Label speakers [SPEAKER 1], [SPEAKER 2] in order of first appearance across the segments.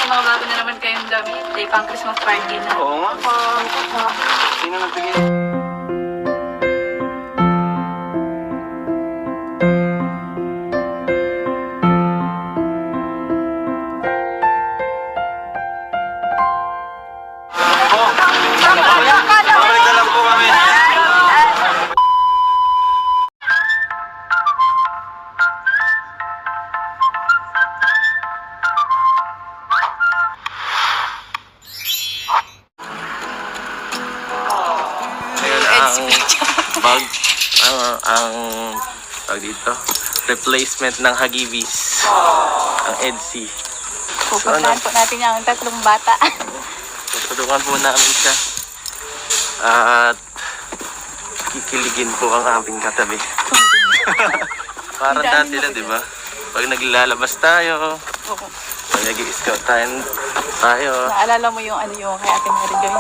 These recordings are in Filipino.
[SPEAKER 1] may mga bago na naman kayong damit. Day pang Christmas party na.
[SPEAKER 2] Oo nga. Sino nagbigay? Pabalik na lang po kami. Bag ang tawag dito, replacement ng Hagibis, ang EDC.
[SPEAKER 1] Pupuntahan po natin yung tatlong bata.
[SPEAKER 2] Tutukan po namin siya at kikiligin po ang aming katabi. Parang dati lang, di ba? Pag naglalabas tayo, pag nag-i-scout tayo.
[SPEAKER 1] Naalala mo yung ano yung kay Ate Marigay?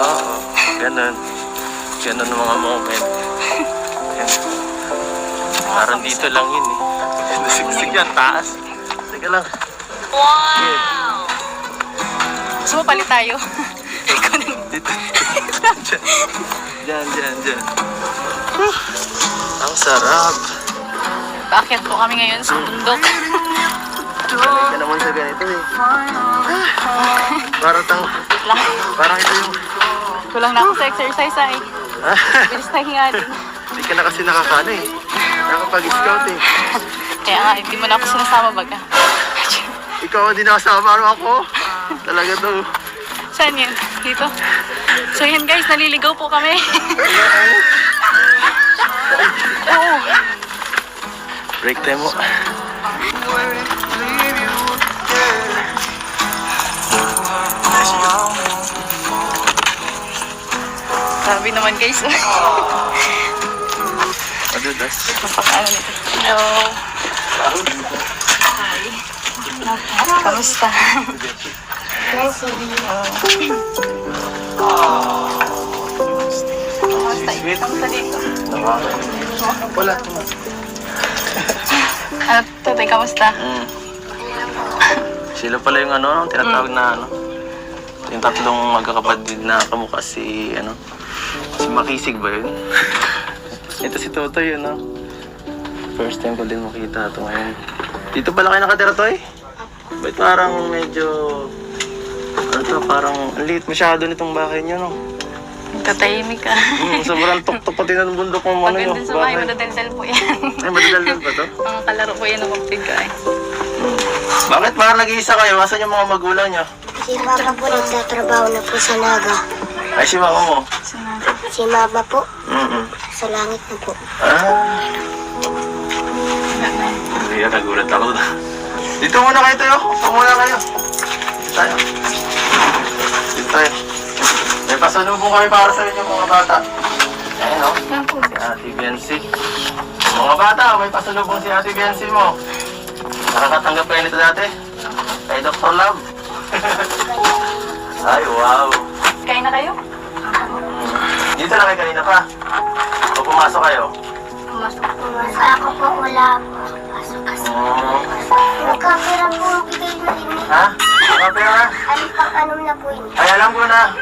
[SPEAKER 2] Oo, ganun. Ganun ang mga moment. Parang dito lang yun eh. Nasiksik yan, taas. Teka lang.
[SPEAKER 1] Wow! Gusto mo palit tayo?
[SPEAKER 2] Dito. Diyan. Ang sarap.
[SPEAKER 1] Bakit po kami ngayon sa bundok?
[SPEAKER 2] Sanay ka naman sa ganito eh. Parang ito yung...
[SPEAKER 1] Kulang na ako sa exercise ay. Bilis na hinga din.
[SPEAKER 2] Hindi ka na kasi nakakano eh. Nakapag-scout eh.
[SPEAKER 1] Kaya nga, hindi mo na ako sinasama baga.
[SPEAKER 2] Ikaw din nakasama, parang ako. Talaga to.
[SPEAKER 1] Saan yun? Dito? So yun guys, naliligaw po kami. Oo.
[SPEAKER 2] Break time mo.
[SPEAKER 1] Sabi naman guys.
[SPEAKER 2] Adudas.
[SPEAKER 1] Napaka-ano nito. Hello. Hi. Kamusta? Kamusta dito?
[SPEAKER 2] Wala.
[SPEAKER 1] Ano, Totoy, kamusta?
[SPEAKER 2] Sila pala yung ano, tinatawag na ano. Yung tatlong magkakapatid na kamukha si ano. Si Makisig ba yun? Ito si Totoy yun, no? First time ko din makita ito ngayon. Dito pala kayo nakatira, Toy? Ba't parang medyo... Ano to, parang ang liit masyado nitong bahay niyo, no?
[SPEAKER 1] Tatahimik ka.
[SPEAKER 2] Sobrang tok-tok pati ng bundok ng ano
[SPEAKER 1] Pag
[SPEAKER 2] yun.
[SPEAKER 1] din sa bahay, madadensel po yan.
[SPEAKER 2] Ay, madadaldal ba to?
[SPEAKER 1] Mga kalaro po yan ng magpig ka eh.
[SPEAKER 2] Bakit parang nag-iisa kayo? Asan yung mga magulang niyo?
[SPEAKER 3] Si Papa po nagtatrabaho na po sa Naga.
[SPEAKER 2] Ay, si mama mo?
[SPEAKER 3] Si Mama po,
[SPEAKER 2] Mm-mm.
[SPEAKER 3] sa langit na po.
[SPEAKER 2] Ah. Hindi, nagulat ako. Dito muna kayo tayo. Upo muna kayo. Dito tayo. Dito tayo. May pasalubong kami para sa inyo mga bata. Ayan o. Si Ate Biancy. Mga bata, may pasalubong si Ate Biancy mo. Nakakatanggap kayo nito dati? Kay Dr. Love. Ay, wow.
[SPEAKER 1] Kain na kayo?
[SPEAKER 2] Dito na kayo kanina pa. O pumasok kayo?
[SPEAKER 3] Pumasok ako po, wala po. Pasok kasi. Nagkapira po ang bigay na rin.
[SPEAKER 2] Ha? Kapira na?
[SPEAKER 3] Ano pang ano na po yun?
[SPEAKER 2] Ay, alam ko na.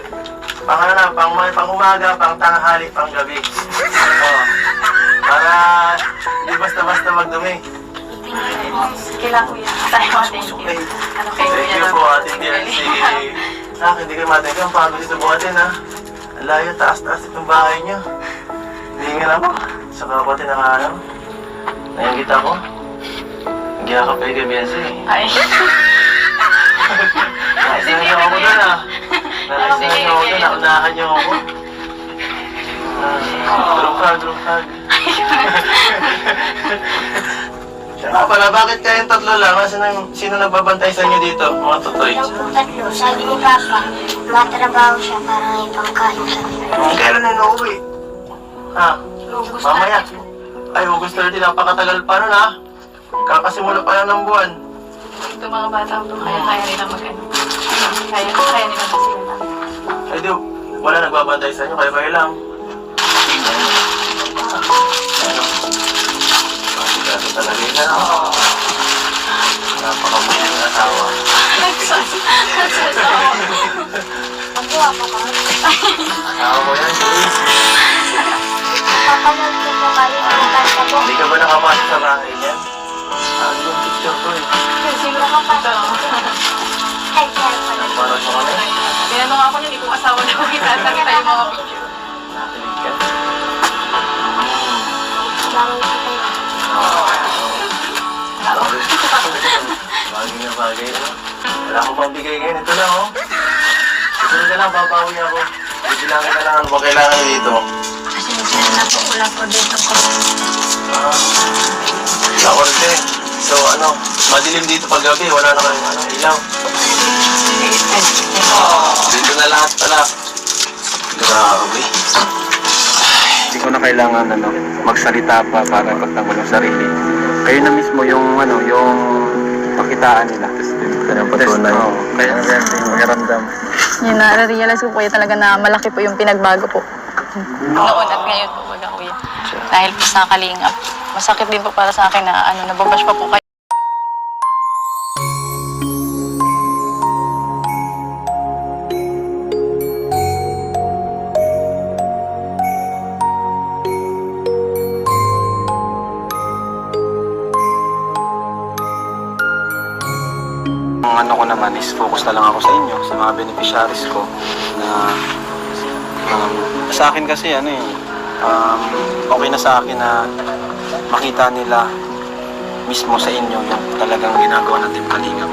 [SPEAKER 2] Pang ano na, pang umaga, pang tanghali, pang gabi. Oh. Para hindi basta-basta magdumi.
[SPEAKER 1] Kailangan ko yan. Tayo mga thank you. Ano kayo
[SPEAKER 2] Thank you po, Ate Biancy. Hindi kayo matigil. Ang pagod dito buhatin, ha? Ang layo, taas-taas itong bahay niyo. Hindi nga ako. Sa kapatid na nga alam. Nayangit ako. Nagyakap kayo kay Biancy.
[SPEAKER 1] Ay.
[SPEAKER 2] Naisahan niyo ako doon, ha? Naisahan niyo ako doon. Naunahan niyo ako. Group hug. Siya pala, bakit kayong tatlo lang? Sino nagbabantay sa inyo dito, mga tutoy?
[SPEAKER 3] Yung po tatlo, sabi ni Papa, matrabaho siya para may pangkain sa akin.
[SPEAKER 2] Kailan na inuuwi? Ha? Mamaya. Ay, August 30, napakatagal pa nun, ha? Kakasimula pa lang ng buwan.
[SPEAKER 1] Ito mga bata po, kaya nila mag-ano. Kaya nila magsimula.
[SPEAKER 2] Ay, di, wala nagbabantay sa inyo, kayo lang. Kasi talaga yun, ha? Napakabuti ng asawa.
[SPEAKER 1] mga picture.
[SPEAKER 2] Nakilig ka.
[SPEAKER 3] Bagay ko kayo.
[SPEAKER 2] Bagay na bagay, no? Wala akong pambigay ngayon. Ito lang, oh. Ito na lang, babawi ako. Bilangin na lang ano ba kailangan dito.
[SPEAKER 3] Pasensya na po, wala po dito ko.
[SPEAKER 2] Ako rin. So, ano, madilim dito pag gabi. Wala na kayong ilaw. Dito na lahat pala. Grabe. Hindi ko na kailangan magsalita pa para ipagtanggol yung sarili. Kayo na mismo yung yung pakitaan nila. Kaya patunay. Kaya yung makiramdam.
[SPEAKER 4] Yun, na-realize ko po yun talaga na malaki po yung pinagbago po.
[SPEAKER 1] Noon at ngayon po, wala kuya. Dahil po sa kalingap. Masakit din po para sa akin na nababash pa po kayo.
[SPEAKER 2] Ang ano ko naman is focus na lang ako sa inyo, sa mga beneficiaries ko na sa akin kasi okay na sa akin na makita nila mismo sa inyo yung talagang ginagawa ng Team Kalingap.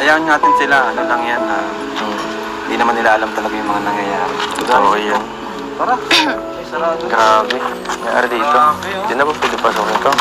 [SPEAKER 2] Hayaan natin sila, ano lang yan, hindi naman nila alam talaga yung mga nangyayari. Totoo yan. Tara. Grabe. Mayroon dito. Hindi na ba pwede pasokin to?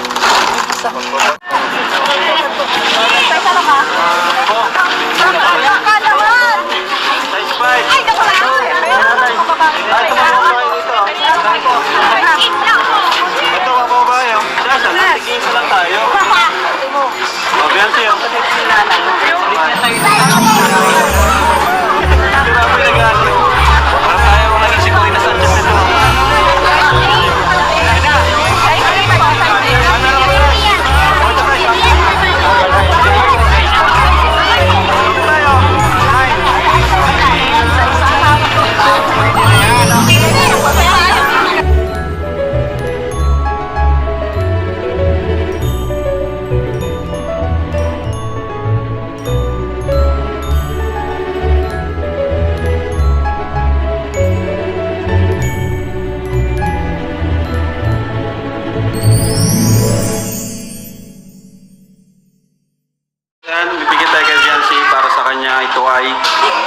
[SPEAKER 2] Bibigyan tayo kay Viancy para sa kanya. Ito ay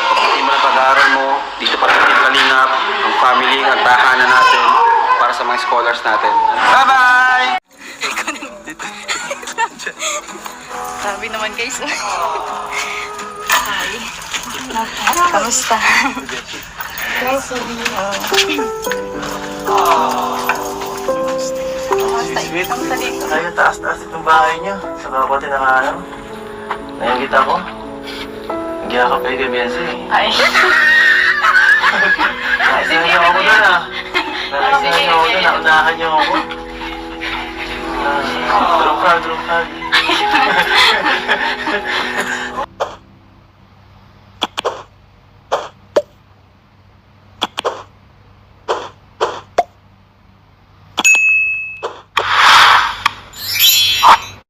[SPEAKER 2] pagdating mo na pag-aaral mo, dito pa rin yung Kalingap, ang family, ang tahanan natin para sa mga scholars natin. Bye-bye!
[SPEAKER 1] Sabi naman guys. Hi. Kamusta?
[SPEAKER 2] Sweet.
[SPEAKER 1] Kamusta dito?
[SPEAKER 2] Ayun, taas-taas itong bahay niyo. Sa kapatid na kaano. Ngayon kita ko. Nagyakap kayo kay Viancy.
[SPEAKER 1] Ay.
[SPEAKER 2] Naisingaw ako doon Naisingaw ako doon. Naunahan niyo ako. Drunk ka.